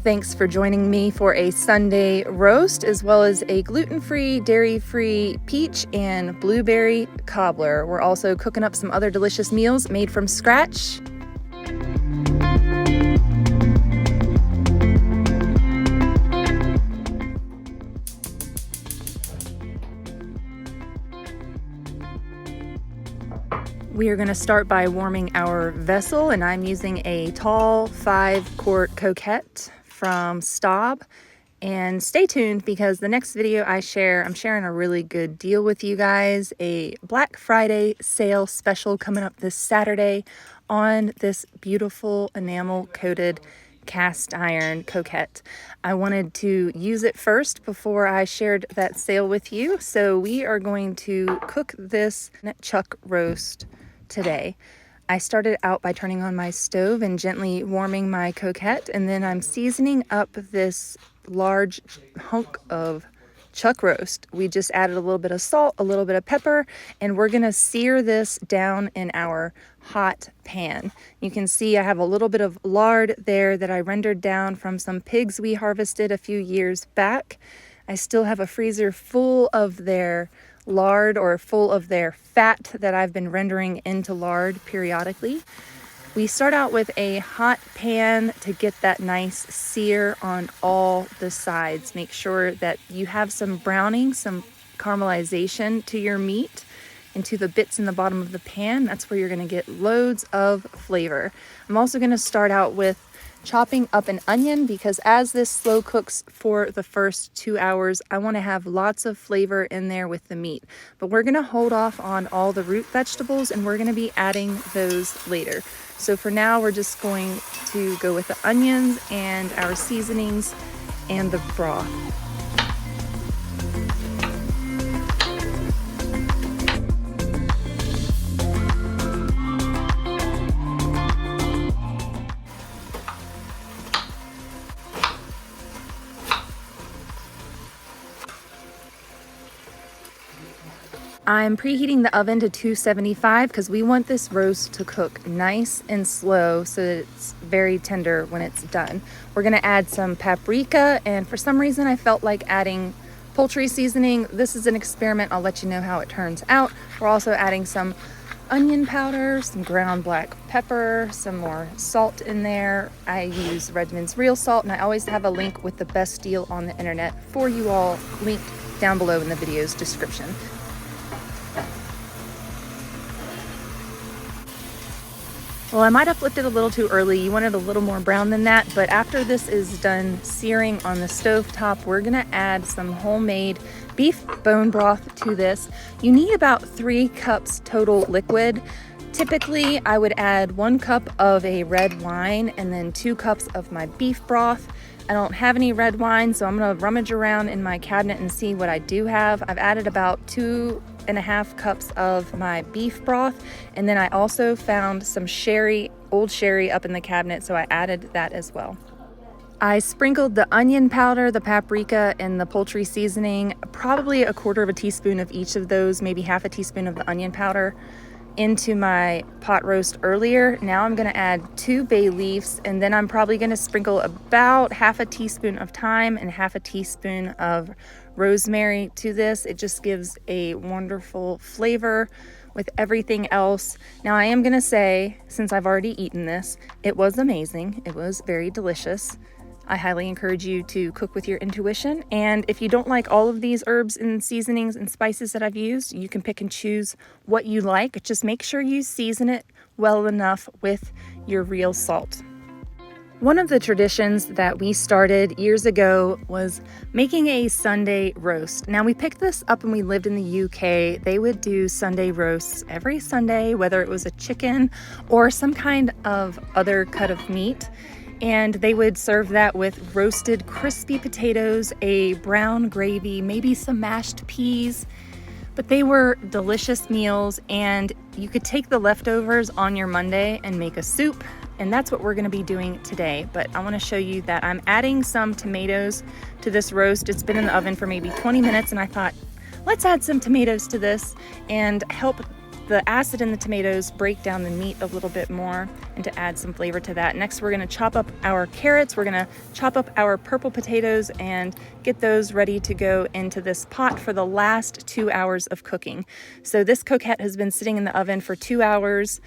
Thanks for joining me for a Sunday roast, as well as a gluten-free, dairy-free peach and blueberry cobbler. We're also cooking up some other delicious meals made from scratch. We are going to start by warming our vessel, and I'm using a tall 5-quart Coquette from Staub. And stay tuned because the next video I'm sharing a really good deal with you guys. A Black Friday sale special coming up this Saturday on this beautiful enamel coated cast iron Coquette. I wanted to use it first before I shared that sale with you. So we are going to cook this chuck roast today. I started out by turning on my stove and gently warming my Coquette, and then I'm seasoning up this large hunk of chuck roast. We just added a little bit of salt, a little bit of pepper, and we're gonna sear this down in our hot pan. You can see I have a little bit of lard there that I rendered down from some pigs we harvested a few years back. I still have a freezer full of their lard, or full of their fat that I've been rendering into lard periodically. We start out with a hot pan to get that nice sear on all the sides. Make sure that you have some browning, some caramelization to your meat and to the bits in the bottom of the pan. That's where you're going to get loads of flavor. I'm also going to start out with chopping up an onion, because as this slow cooks for the first 2 hours, I want to have lots of flavor in there with the meat. But we're going to hold off on all the root vegetables, and we're going to be adding those later. So for now, we're just going to go with the onions and our seasonings and the broth. I'm preheating the oven to 275 because we want this roast to cook nice and slow so that it's very tender when it's done. We're going to add some paprika, and for some reason I felt like adding poultry seasoning. This is an experiment. I'll let you know how it turns out. We're also adding some onion powder, some ground black pepper, some more salt in there. I use Redmond's real salt, and I always have a link with the best deal on the internet for you all, linked down below in the video's description. Well, I might have flipped it a little too early. You want it a little more brown than that, but after this is done searing on the stove top, we're gonna add some homemade beef bone broth to this. You need about 3 cups total liquid. Typically, I would add 1 cup of a red wine and then 2 cups of my beef broth. I don't have any red wine, so I'm gonna rummage around in my cabinet and see what I do have. I've added about 2.5 cups of my beef broth, and then I also found some sherry, old sherry, up in the cabinet, so I added that as well. I sprinkled the onion powder, the paprika, and the poultry seasoning, probably 1/4 teaspoon of each of those, maybe 1/2 teaspoon of the onion powder, into my pot roast earlier. Now I'm going to add 2 bay leaves, and then I'm probably going to sprinkle about 1/2 teaspoon of thyme and 1/2 teaspoon of rosemary to this. It just gives a wonderful flavor with everything else. Now I am going to say, since I've already eaten this, it was amazing. It was very delicious. I highly encourage you to cook with your intuition. And if you don't like all of these herbs and seasonings and spices that I've used, you can pick and choose what you like. Just make sure you season it well enough with your real salt. One of the traditions that we started years ago was making a Sunday roast. Now, we picked this up when we lived in the UK. They would do Sunday roasts every Sunday, whether it was a chicken or some kind of other cut of meat. And they would serve that with roasted crispy potatoes, a brown gravy, maybe some mashed peas. But they were delicious meals, and you could take the leftovers on your Monday and make a soup, and that's what we're going to be doing today. But I want to show you that I'm adding some tomatoes to this roast. It's been in the oven for maybe 20 minutes, and I thought, let's add some tomatoes to this and help the acid in the tomatoes break down the meat a little bit more and to add some flavor to that. Next, we're gonna chop up our carrots. We're gonna chop up our purple potatoes and get those ready to go into this pot for the last 2 hours of cooking. So this Coquette has been sitting in the oven for 2 hours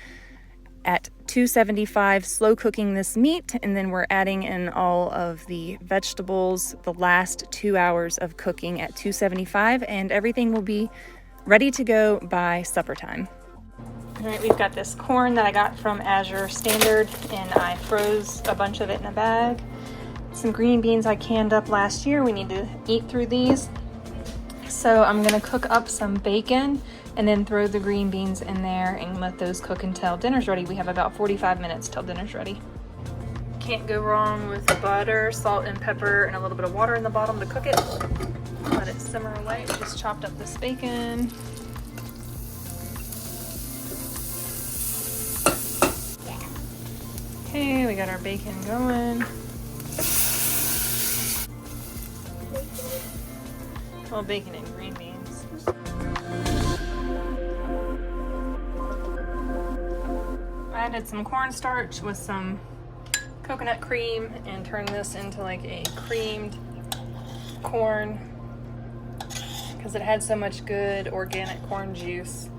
at 275, slow cooking this meat, and then we're adding in all of the vegetables the last 2 hours of cooking at 275, and everything will be ready to go by supper time. All right, we've got this corn that I got from Azure Standard, and I froze a bunch of it in a bag. Some green beans I canned up last year. We need to eat through these. So I'm gonna cook up some bacon and then throw the green beans in there and let those cook until dinner's ready. We have about 45 minutes till dinner's ready. Can't go wrong with butter, salt and pepper, and a little bit of water in the bottom to cook it. Let it simmer away. We just chopped up this bacon. Okay, we got our bacon going. Well, bacon and green beans. I added some cornstarch with some coconut cream and turned this into like a creamed corn because it had so much good organic corn juice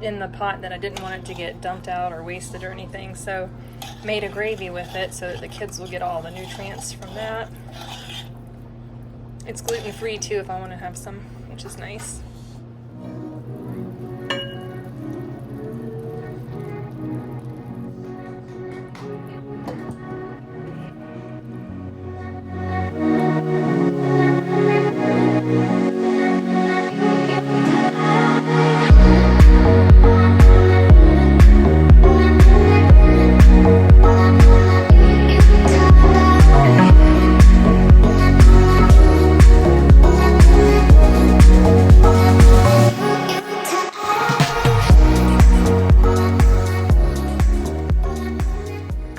in the pot that I didn't want it to get dumped out or wasted or anything. So made a gravy with it so that the kids will get all the nutrients from that. It's gluten-free too if I want to have some, which is nice.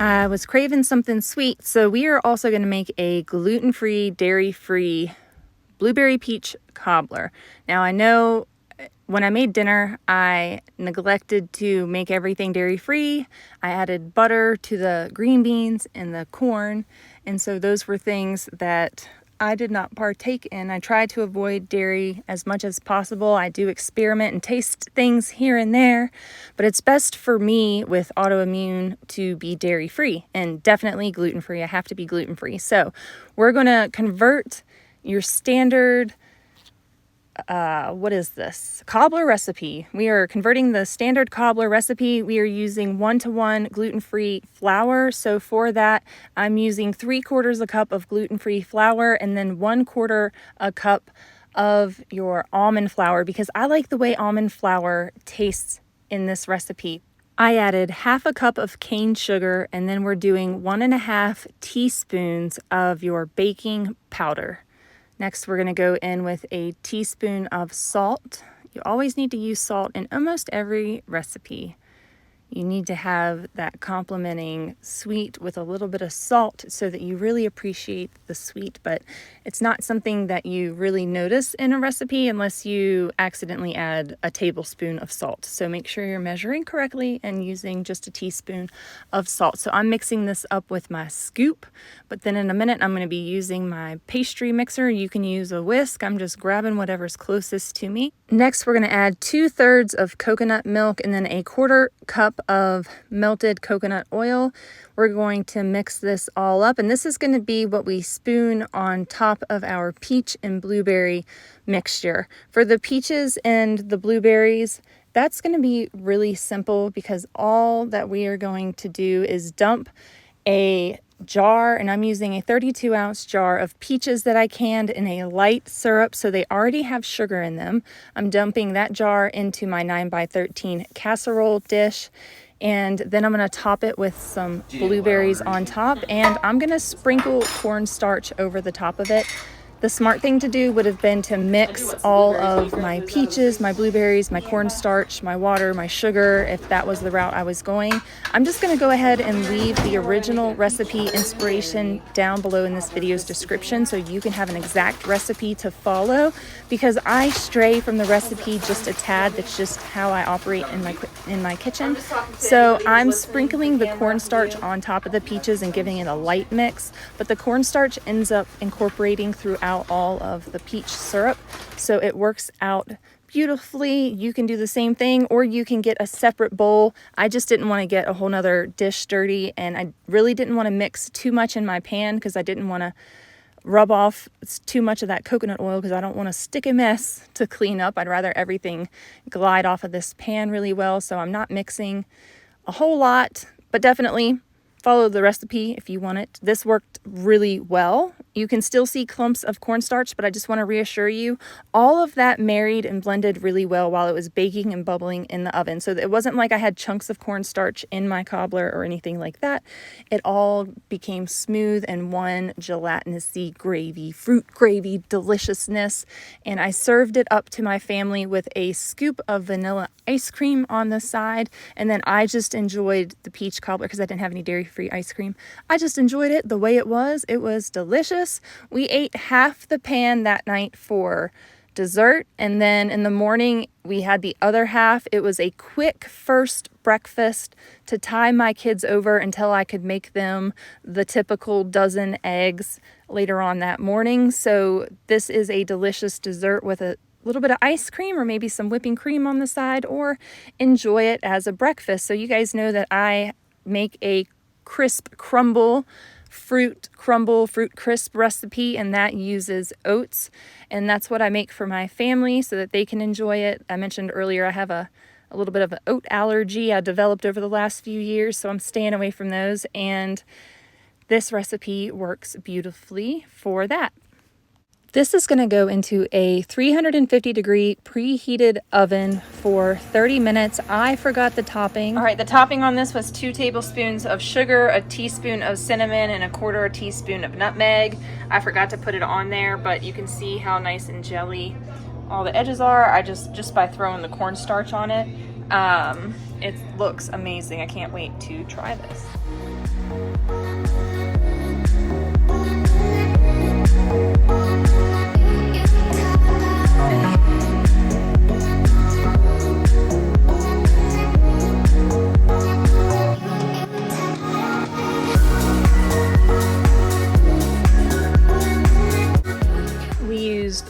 I was craving something sweet, so we are also going to make a gluten-free, dairy-free blueberry peach cobbler. Now I know when I made dinner, I neglected to make everything dairy-free. I added butter to the green beans and the corn, and so those were things that I did not partake in. I try to avoid dairy as much as possible. I do experiment and taste things here and there, but it's best for me with autoimmune to be dairy-free and definitely gluten-free. I have to be gluten-free. So we're going to convert your standard what is this? Cobbler recipe. We are converting the standard cobbler recipe. We are using 1-to-1 gluten-free flour. So for that, I'm using 3/4 cup of gluten-free flour and then 1/4 cup of your almond flour because I like the way almond flour tastes in this recipe. I added 1/2 cup of cane sugar, and then we're doing 1.5 teaspoons of your baking powder. Next, we're going to go in with a teaspoon of salt. You always need to use salt in almost every recipe. You need to have that complementing sweet with a little bit of salt so that you really appreciate the sweet, but it's not something that you really notice in a recipe unless you accidentally add a tablespoon of salt. So make sure you're measuring correctly and using just a teaspoon of salt. So I'm mixing this up with my scoop, but then in a minute I'm going to be using my pastry mixer. You can use a whisk. I'm just grabbing whatever's closest to me. Next, we're going to add 2/3 of coconut milk and then a 1/4 cup of melted coconut oil. We're going to mix this all up, and this is going to be what we spoon on top of our peach and blueberry mixture. For the peaches and the blueberries, that's going to be really simple because all that we are going to do is dump a jar, and I'm using a 32-ounce jar of peaches that I canned in a light syrup, so they already have sugar in them. I'm dumping that jar into my 9x13 casserole dish, and then I'm going to top it with some blueberries on top, and I'm going to sprinkle cornstarch over the top of it. The smart thing to do would have been to mix all of my peaches, my blueberries, my cornstarch, my water, my sugar, if that was the route I was going. I'm just going to go ahead and leave the original recipe inspiration down below in this video's description so you can have an exact recipe to follow, because I stray from the recipe just a tad. That's just how I operate in my kitchen. So I'm sprinkling the cornstarch on top of the peaches and giving it a light mix, but the cornstarch ends up incorporating throughout all of the peach syrup, so it works out beautifully. You can do the same thing, or you can get a separate bowl. I just didn't want to get a whole nother dish dirty, and I really didn't want to mix too much in my pan because I didn't want to rub off too much of that coconut oil, because I don't want a sticky mess to clean up. I'd rather everything glide off of this pan really well, so I'm not mixing a whole lot, but definitely follow the recipe if you want it. This worked really well. You can still see clumps of cornstarch, but I just want to reassure you, all of that married and blended really well while it was baking and bubbling in the oven. So it wasn't like I had chunks of cornstarch in my cobbler or anything like that. It all became smooth and one gelatinous-y gravy, fruit gravy deliciousness. And I served it up to my family with a scoop of vanilla ice cream on the side. And then I just enjoyed the peach cobbler because I didn't have any dairy-free ice cream. I just enjoyed it the way it was. It was delicious. We ate half the pan that night for dessert, and then in the morning we had the other half. It was a quick first breakfast to tie my kids over until I could make them the typical dozen eggs later on that morning. So this is a delicious dessert with a little bit of ice cream or maybe some whipping cream on the side, or enjoy it as a breakfast. So you guys know that I make a crisp crumble, fruit crisp recipe, and that uses oats, and that's what I make for my family so that they can enjoy it. I mentioned earlier I have a little bit of an oat allergy I developed over the last few years, so I'm staying away from those, and this recipe works beautifully for that. This is going to go into a 350-degree preheated oven for 30 minutes. I forgot the topping. All right, the topping on this was 2 tablespoons of sugar, a teaspoon of cinnamon, and a 1/4 teaspoon of nutmeg. I forgot to put it on there, but you can see how nice and jelly all the edges are. I just by throwing the cornstarch on it. It looks amazing. I can't wait to try this.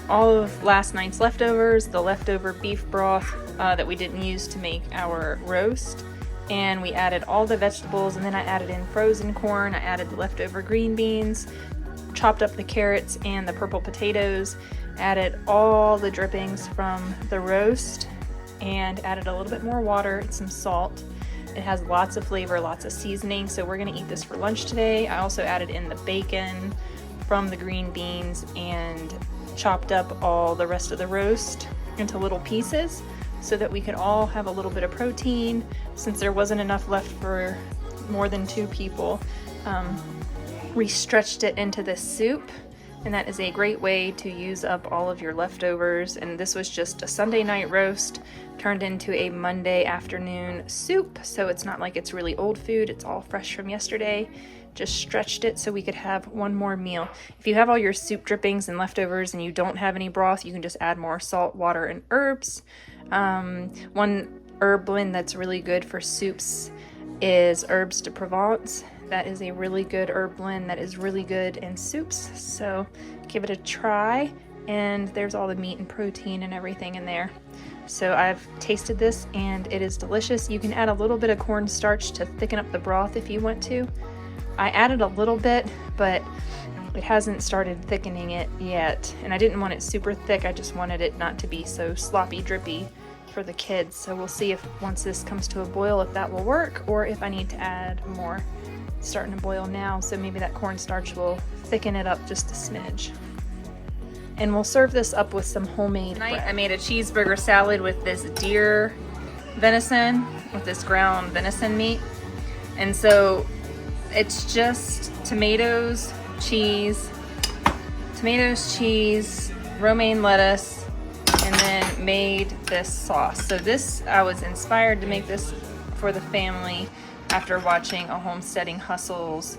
All of last night's leftovers, the leftover beef broth that we didn't use to make our roast, and we added all the vegetables, and then I added in frozen corn, I added the leftover green beans, chopped up the carrots and the purple potatoes, added all the drippings from the roast, and added a little bit more water and some salt. It has lots of flavor, lots of seasoning, so we're gonna eat this for lunch today. I also added in the bacon from the green beans and chopped up all the rest of the roast into little pieces so that we could all have a little bit of protein. Since there wasn't enough left for more than 2 people, we stretched it into this soup, and that is a great way to use up all of your leftovers. And this was just a Sunday night roast turned into a Monday afternoon soup, so it's not like it's really old food, it's all fresh from yesterday. Just stretched it so we could have one more meal. If you have all your soup drippings and leftovers and you don't have any broth, you can just add more salt, water, and herbs. One herb blend that's really good for soups is Herbes de Provence. That is a really good herb blend that is really good in soups, so give it a try. And there's all the meat and protein and everything in there. So I've tasted this and it is delicious. You can add a little bit of cornstarch to thicken up the broth if you want to. I added a little bit, but it hasn't started thickening it yet. And I didn't want it super thick, I just wanted it not to be so sloppy drippy for the kids. So we'll see if once this comes to a boil, if that will work, or if I need to add more. It's starting to boil now, so maybe that cornstarch will thicken it up just a smidge. And we'll serve this up with some homemade bread. I made a cheeseburger salad with this deer venison, with this ground venison meat. And so it's just tomatoes, cheese, tomatoes, cheese, romaine lettuce, and then made this sauce. So this, I was inspired to make this for the family after watching a Homesteading Hustles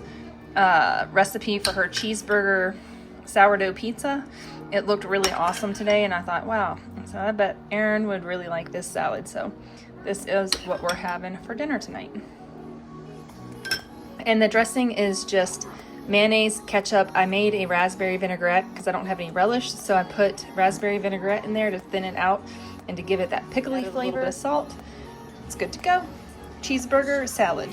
recipe for her cheeseburger sourdough pizza. It looked really awesome today, and I thought, wow, so I bet Aaron would really like this salad. So this is what we're having for dinner tonight. And the dressing is just mayonnaise, ketchup. I made a raspberry vinaigrette because I don't have any relish, so I put raspberry vinaigrette in there to thin it out and to give it that pickly flavor. A little bit of salt. It's good to go. Cheeseburger salad.